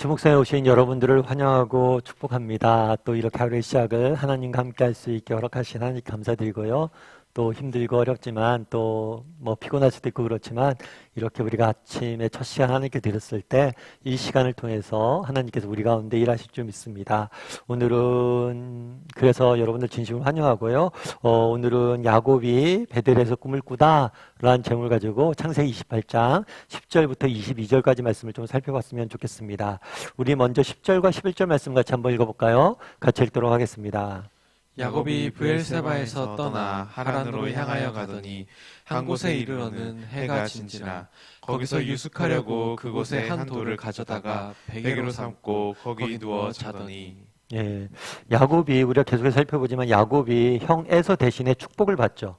주목성에 오신 여러분들을 환영하고 축복합니다. 또 이렇게 하루의 시작을 하나님과 함께 할 수 있게 허락하신 하나님께 감사드리고요. 또 힘들고 어렵지만 또 피곤할 수도 있고 그렇지만 이렇게 우리가 아침에 첫 시간 하나님께 드렸을 때 이 시간을 통해서 하나님께서 우리 가운데 일하실 줄 믿습니다. 오늘은 그래서 여러분들 진심으로 환영하고요. 오늘은 야곱이 베델에서 꿈을 꾸다 라는 제목을 가지고 창세기 28장 10절부터 22절까지 말씀을 좀 살펴봤으면 좋겠습니다. 우리 먼저 10절과 11절 말씀 같이 한번 읽어볼까요? 같이 읽도록 하겠습니다. 야곱이 브엘세바에서 떠나 하란으로 향하여 가더니 한 곳에 이르러는 해가 진지나 거기서 유숙하려고 그곳에 한 돌을 가져다가 베개로 삼고 거기 누워 자더니. 예, 야곱이 우리가 계속해서 살펴보지만 야곱이 형 에서 대신에 축복을 받죠.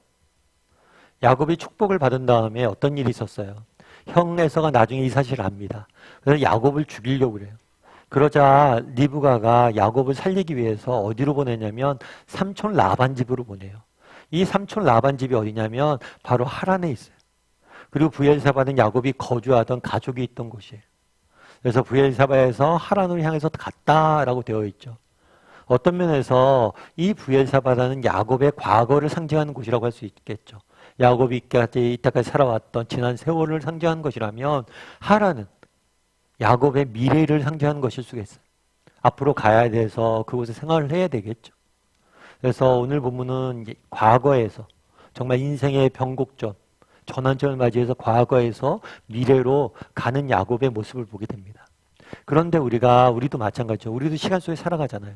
야곱이 축복을 받은 다음에 어떤 일이 있었어요? 형 에서가 나중에 이 사실을 압니다. 그래서 야곱을 죽이려고 그래요. 그러자 리브가가 야곱을 살리기 위해서 어디로 보내냐면 삼촌 라반 집으로 보내요. 이 삼촌 라반 집이 어디냐면 바로 하란에 있어요. 그리고 브엘사바는 야곱이 거주하던 가족이 있던 곳이에요. 그래서 브엘사바에서 하란으로 향해서 갔다라고 되어 있죠. 어떤 면에서 이 브엘사바라는 야곱의 과거를 상징하는 곳이라고 할 수 있겠죠. 야곱이 이때까지 살아왔던 지난 세월을 상징하는 것이라면 하란은 야곱의 미래를 상징하는 것일 수가 있어요. 앞으로 가야 돼서 그곳에 생활을 해야 되겠죠. 그래서 오늘 본문은 과거에서 정말 인생의 변곡점, 전환점을 맞이해서 과거에서 미래로 가는 야곱의 모습을 보게 됩니다. 그런데 우리도 마찬가지죠. 우리도 시간 속에 살아가잖아요.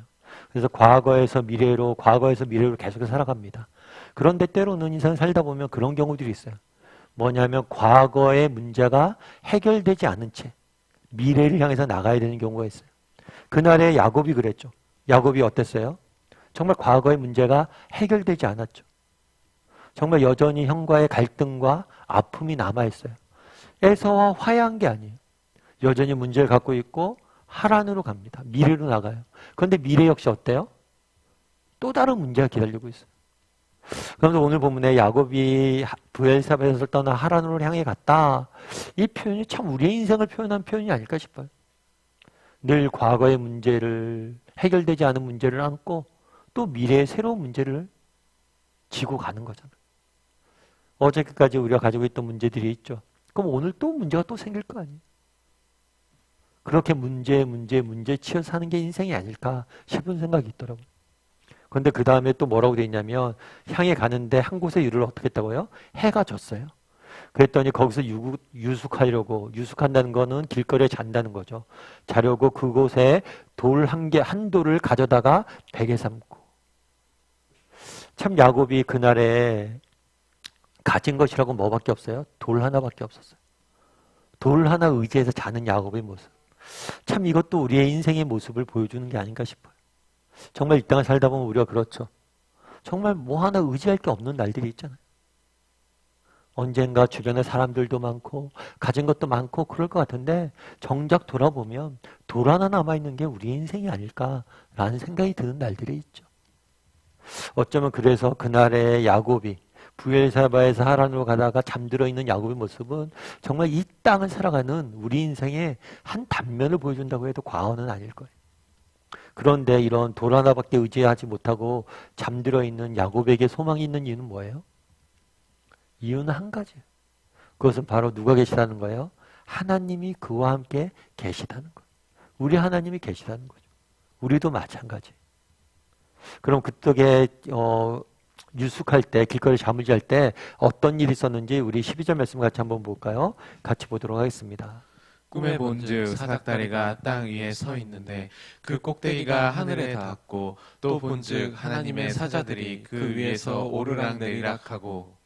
그래서 과거에서 미래로 계속해서 살아갑니다. 그런데 때로는 인생을 살다 보면 그런 경우들이 있어요. 뭐냐면 과거의 문제가 해결되지 않은 채 미래를 향해서 나가야 되는 경우가 있어요. 그날의 야곱이 그랬죠. 야곱이 어땠어요? 정말 과거의 문제가 해결되지 않았죠. 정말 여전히 형과의 갈등과 아픔이 남아있어요. 에서와 화해한 게 아니에요. 여전히 문제를 갖고 있고 하란으로 갑니다. 미래로 나가요. 그런데 미래 역시 어때요? 또 다른 문제가 기다리고 있어요. 그래서 오늘 본문에 야곱이 브엘사바에서 떠나 하란으로 향해 갔다. 이 표현이 참 우리의 인생을 표현한 표현이 아닐까 싶어요. 늘 과거의 문제를, 해결되지 않은 문제를 안고 또 미래의 새로운 문제를 지고 가는 거잖아요. 어저께까지 우리가 가지고 있던 문제들이 있죠. 그럼 오늘 또 문제가 또 생길 거 아니에요. 그렇게 문제 치여 사는 게 인생이 아닐까 싶은 생각이 있더라고요. 그런데 그 다음에 또 뭐라고 돼 있냐면 향해 가는데 한 곳에 이르러 어떻게 했다고요? 해가 졌어요. 그랬더니 거기서 유숙한다는 거는 길거리에 잔다는 거죠. 자려고 그곳에 한 돌을 가져다가 베개 삼고. 참 야곱이 그날에 가진 것이라고 뭐밖에 없어요? 돌 하나밖에 없었어요. 돌 하나 의지해서 자는 야곱의 모습. 참 이것도 우리의 인생의 모습을 보여주는 게 아닌가 싶어요. 정말 이 땅을 살다 보면 우리가 그렇죠. 정말 뭐 하나 의지할 게 없는 날들이 있잖아요. 언젠가 주변에 사람들도 많고 가진 것도 많고 그럴 것 같은데 정작 돌아보면 돌 하나 남아있는 게 우리 인생이 아닐까라는 생각이 드는 날들이 있죠. 어쩌면 그래서 그날의 야곱이 브엘사바에서 하란으로 가다가 잠들어 있는 야곱의 모습은 정말 이 땅을 살아가는 우리 인생의 한 단면을 보여준다고 해도 과언은 아닐 거예요. 그런데 이런 돌 하나밖에 의지하지 못하고 잠들어 있는 야곱에게 소망이 있는 이유는 뭐예요? 이유는 한 가지예요. 그것은 바로 누가 계시다는 거예요? 하나님이 그와 함께 계시다는 거예요. 우리 하나님이 계시다는 거죠. 우리도 마찬가지. 그럼 그쪽에 유숙할 때, 길거리 잠을 잘 때 어떤 일이 있었는지 우리 12절 말씀 같이 한번 볼까요? 같이 보도록 하겠습니다. 꿈에 본즉 사닥다리가 땅 위에 서 있는데 그 꼭대기가 하늘에 닿았고 또 본즉 하나님의 사자들이 그 위에서 오르락내리락 하고.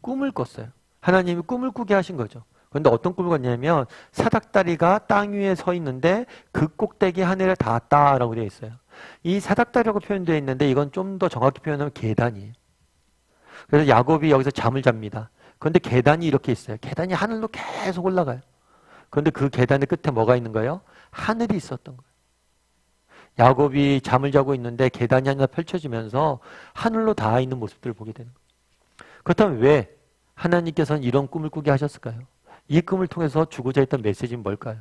꿈을 꿨어요. 하나님이 꿈을 꾸게 하신 거죠. 그런데 어떤 꿈을 꿨냐면 사닥다리가 땅 위에 서 있는데 그 꼭대기 하늘에 닿았다라고 되어 있어요. 이 사닥다리라고 표현되어 있는데 이건 좀 더 정확히 표현하면 계단이에요. 그래서 야곱이 여기서 잠을 잡니다. 그런데 계단이 이렇게 있어요. 계단이 하늘로 계속 올라가요. 그런데 그 계단의 끝에 뭐가 있는 거예요? 하늘이 있었던 거예요. 야곱이 잠을 자고 있는데 계단이 하나 펼쳐지면서 하늘로 닿아 있는 모습들을 보게 되는 거예요. 그렇다면 왜 하나님께서는 이런 꿈을 꾸게 하셨을까요? 이 꿈을 통해서 주고자 했던 메시지는 뭘까요?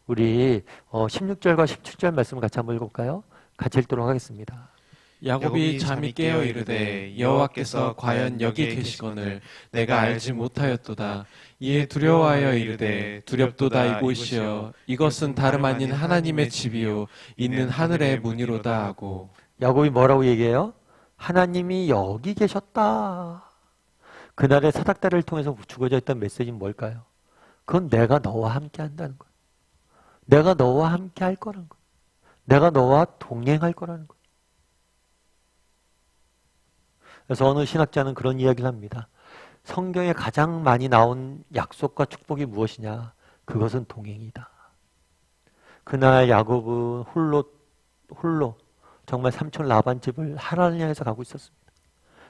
우리 16절과 17절 말씀을 같이 한번 읽어볼까요? 같이 읽도록 하겠습니다. 야곱이 잠이 깨어 이르되 여호와께서 과연 여기 계시거늘 내가 알지 못하였도다. 이에 두려워하여 이르되 두렵도다 이곳이여 이것은 다름 아닌 하나님의 집이요 있는 하늘의 문이로다 하고. 야곱이 뭐라고 얘기해요? 하나님이 여기 계셨다. 그날의 사닥다리를 통해서 주어져 있던 메시지는 뭘까요? 그건 내가 너와 함께 한다는 거예요. 내가 너와 함께 할 거라는 거예요. 내가 너와 동행할 거라는 거예요. 그래서 어느 신학자는 그런 이야기를 합니다. 성경에 가장 많이 나온 약속과 축복이 무엇이냐? 그것은 동행이다. 그날 야곱은 홀로 정말 삼촌 라반 집을 하란을 향해서 가고 있었습니다.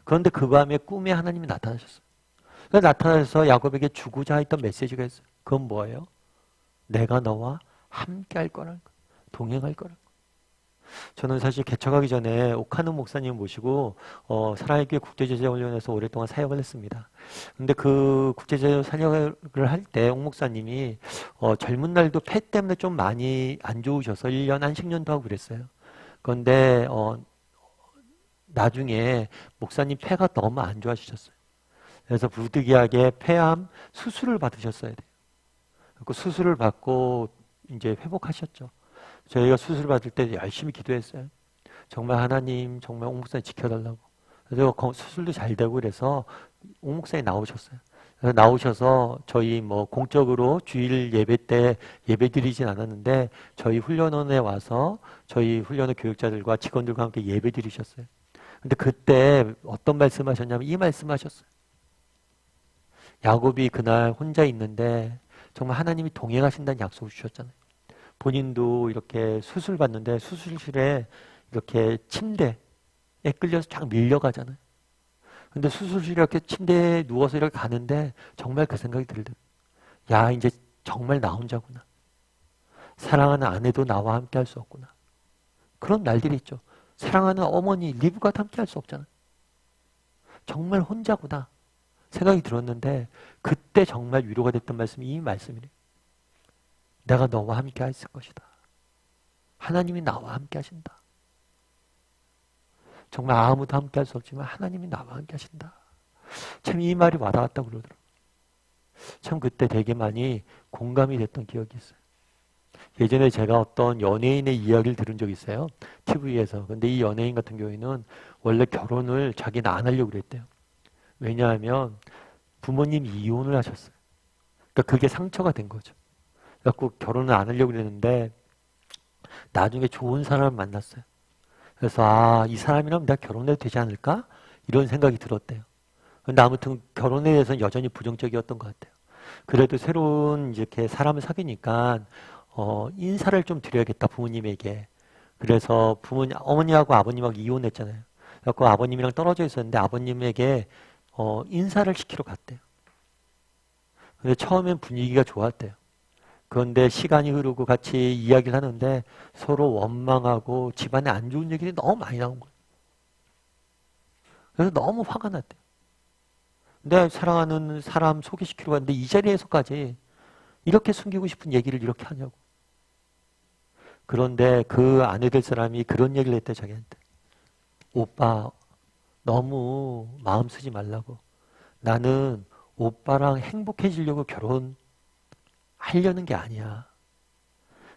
그런데 그 밤에 꿈에 하나님이 나타나셨어요. 그래서 나타나서 야곱에게 주고자 했던 메시지가 있어요. 그건 뭐예요? 내가 너와 함께 할 거라는 거예요. 동행할 거라는 거예요. 저는 사실 개척하기 전에 오카노 목사님 모시고 사랑의 교회 국제제자훈련에서 오랫동안 사역을 했습니다. 근데 그 국제제자 사역을 할 때 옥 목사님이 젊은 날도 폐 때문에 좀 많이 안 좋으셔서 1년 안식년도 하고 그랬어요. 그런데 나중에 목사님 폐가 너무 안 좋아지셨어요. 그래서 부득이하게 폐암 수술을 받으셨어야 돼요. 그 수술을 받고 이제 회복하셨죠. 저희가 수술 받을 때 열심히 기도했어요. 정말 하나님, 정말 옥 목사님 지켜달라고. 그래서 수술도 잘 되고 그래서 옥 목사님 나오셨어요. 그래서 나오셔서 저희 공적으로 주일 예배 때 예배 드리진 않았는데 저희 훈련원에 와서 저희 훈련원 교육자들과 직원들과 함께 예배 드리셨어요. 근데 그때 어떤 말씀 하셨냐면 이 말씀 하셨어요. 야곱이 그날 혼자 있는데 정말 하나님이 동행하신다는 약속을 주셨잖아요. 본인도 이렇게 수술 받는데 수술실에 이렇게 침대에 끌려서 쫙 밀려가잖아요. 근데 수술실에 이렇게 침대에 누워서 이렇게 가는데 정말 그 생각이 들더라고요. 야, 이제 정말 나 혼자구나. 사랑하는 아내도 나와 함께 할 수 없구나. 그런 날들이 있죠. 사랑하는 어머니, 리브가 함께 할 수 없잖아요. 정말 혼자구나 생각이 들었는데 그때 정말 위로가 됐던 말씀이 이 말씀이래요. 내가 너와 함께 있을 것이다. 하나님이 나와 함께 하신다. 정말 아무도 함께 할 수 없지만 하나님이 나와 함께 하신다. 참 이 말이 와닿았다고 그러더라고요. 참 그때 되게 많이 공감이 됐던 기억이 있어요. 예전에 제가 어떤 연예인의 이야기를 들은 적이 있어요. TV에서. 근데 이 연예인 같은 경우에는 원래 결혼을 자기는 안 하려고 그랬대요. 왜냐하면 부모님이 이혼을 하셨어요. 그러니까 그게 상처가 된 거죠. 그래서 결혼을 안 하려고 그랬는데 나중에 좋은 사람을 만났어요. 그래서 이 사람이랑 내가 결혼해도 되지 않을까? 이런 생각이 들었대요. 근데 아무튼 결혼에 대해서는 여전히 부정적이었던 것 같아요. 그래도 새로운 이렇게 사람을 사귀니까 인사를 좀 드려야겠다 부모님에게. 그래서 어머니하고 아버님하고 이혼했잖아요. 그래서 아버님이랑 떨어져 있었는데 아버님에게 인사를 시키러 갔대요. 근데 처음엔 분위기가 좋았대요. 그런데 시간이 흐르고 같이 이야기를 하는데 서로 원망하고 집안에 안 좋은 얘기들이 너무 많이 나온 거예요. 그래서 너무 화가 났대요. 내 사랑하는 사람 소개시키러 갔는데 이 자리에서까지 이렇게 숨기고 싶은 얘기를 이렇게 하냐고. 그런데 그 아내 될 사람이 그런 얘기를 했대 자기한테. 오빠 너무 마음 쓰지 말라고. 나는 오빠랑 행복해지려고 결혼하려는 게 아니야.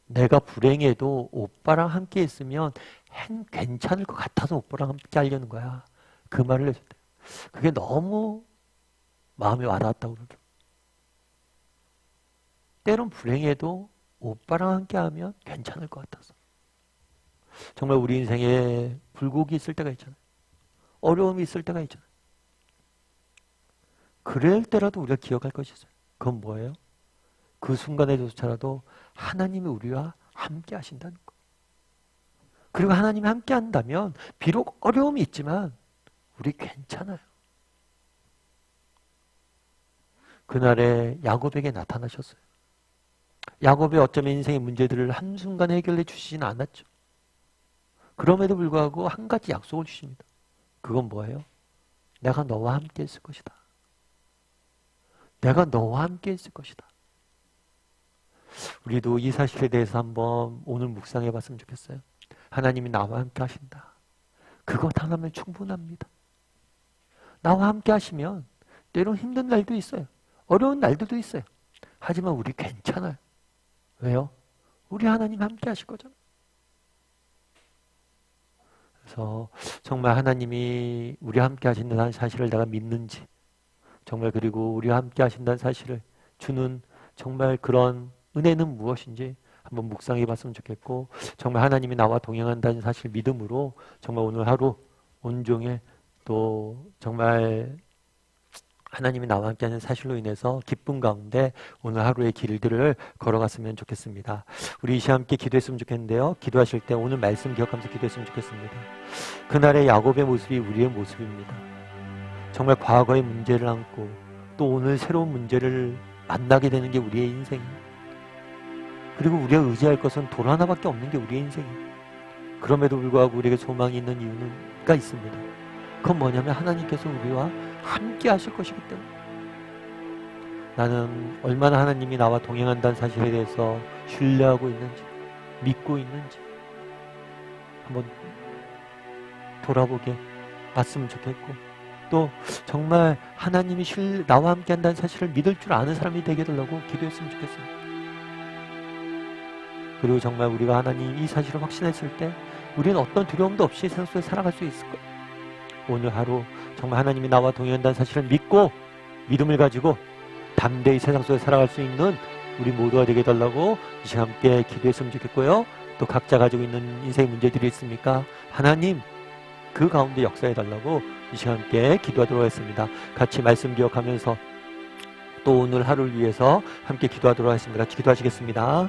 내가 불행해도 오빠랑 함께 있으면 괜찮을 것 같아서 오빠랑 함께 하려는 거야. 그 말을 해줬대. 그게 너무 마음에 와닿았다고 그러더라고요. 때론 불행해도 오빠랑 함께 하면 괜찮을 것 같아서. 정말 우리 인생에 굴곡이 있을 때가 있잖아요. 어려움이 있을 때가 있잖아요. 그럴 때라도 우리가 기억할 것이 있어요. 그건 뭐예요? 그 순간에조차라도 하나님이 우리와 함께 하신다는 거. 그리고 하나님이 함께 한다면 비록 어려움이 있지만 우리 괜찮아요. 그날에 야곱에게 나타나셨어요. 야곱이 어쩌면 인생의 문제들을 한순간에 해결해 주시진 않았죠. 그럼에도 불구하고 한 가지 약속을 주십니다. 그건 뭐예요? 내가 너와 함께 있을 것이다. 내가 너와 함께 있을 것이다. 우리도 이 사실에 대해서 한번 오늘 묵상해 봤으면 좋겠어요. 하나님이 나와 함께 하신다. 그것 하나면 충분합니다. 나와 함께 하시면 때론 힘든 날도 있어요. 어려운 날들도 있어요. 하지만 우리 괜찮아요. 왜요? 우리 하나님 함께 하실 거잖아요. 그래서 정말 하나님이 우리 함께 하신다는 사실을 내가 믿는지, 정말 그리고 우리와 함께 하신다는 사실을 주는 정말 그런 은혜는 무엇인지 한번 묵상해 봤으면 좋겠고, 정말 하나님이 나와 동행한다는 사실 믿음으로 정말 오늘 하루 온종일 또 정말 하나님이 나와 함께하는 사실로 인해서 기쁨 가운데 오늘 하루의 길들을 걸어갔으면 좋겠습니다. 우리 이 시간 함께 기도했으면 좋겠는데요. 기도하실 때 오늘 말씀 기억하면서 기도했으면 좋겠습니다. 그날의 야곱의 모습이 우리의 모습입니다. 정말 과거의 문제를 안고 또 오늘 새로운 문제를 만나게 되는 게 우리의 인생이에요. 그리고 우리가 의지할 것은 돌 하나밖에 없는 게 우리의 인생이에요. 그럼에도 불구하고 우리에게 소망이 있는 이유가 있습니다. 그건 뭐냐면 하나님께서 우리와 함께 하실 것이기 때문에. 나는 얼마나 하나님이 나와 동행한다는 사실에 대해서 신뢰하고 있는지, 믿고 있는지 한번 돌아보게 봤으면 좋겠고, 또 정말 하나님이 나와 함께 한다는 사실을 믿을 줄 아는 사람이 되게 해달라고 기도했으면 좋겠습니다. 그리고 정말 우리가 하나님 이 사실을 확신했을 때 우리는 어떤 두려움도 없이 세상 속에 살아갈 수 있을 거예요. 오늘 하루 정말 하나님이 나와 동행한다는 사실을 믿고 믿음을 가지고 담대히 세상 속에 살아갈 수 있는 우리 모두가 되게 해달라고 이 시간 함께 기도했으면 좋겠고요. 또 각자 가지고 있는 인생의 문제들이 있습니까? 하나님 그 가운데 역사해달라고 이 시간 함께 기도하도록 하겠습니다. 같이 말씀 기억하면서 또 오늘 하루를 위해서 함께 기도하도록 하겠습니다. 같이 기도하시겠습니다.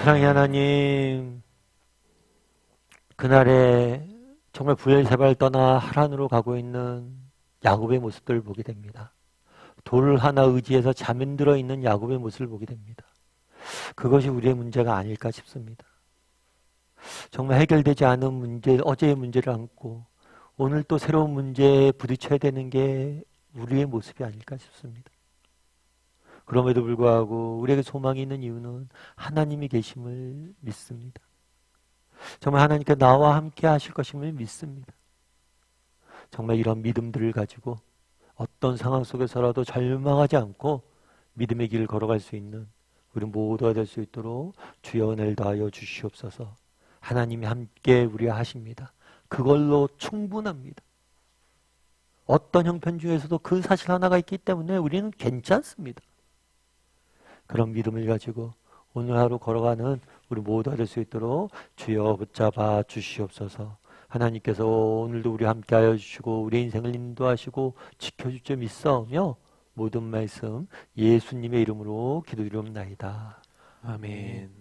사랑의 하나님, 그날에 정말 브엘세바를 떠나 하란으로 가고 있는 야곱의 모습들을 보게 됩니다. 돌 하나 의지해서 잠들어 있는 야곱의 모습을 보게 됩니다. 그것이 우리의 문제가 아닐까 싶습니다. 정말 해결되지 않은 문제, 어제의 문제를 안고 오늘 또 새로운 문제에 부딪혀야 되는 게 우리의 모습이 아닐까 싶습니다. 그럼에도 불구하고 우리에게 소망이 있는 이유는 하나님이 계심을 믿습니다. 정말 하나님께 나와 함께 하실 것임을 믿습니다. 정말 이런 믿음들을 가지고 어떤 상황 속에서라도 절망하지 않고 믿음의 길을 걸어갈 수 있는 우리 모두가 될 수 있도록 주여 은혜를 다하여 주시옵소서. 하나님이 함께 우리와 하십니다. 그걸로 충분합니다. 어떤 형편 중에서도 그 사실 하나가 있기 때문에 우리는 괜찮습니다. 그런 믿음을 가지고 오늘 하루 걸어가는 우리 모두가 될 수 있도록 주여 붙잡아 주시옵소서. 하나님께서 오늘도 우리 함께하여 주시고 우리 인생을 인도하시고 지켜줄 줄 믿사오며 모든 말씀 예수님의 이름으로 기도드리옵나이다. 아멘.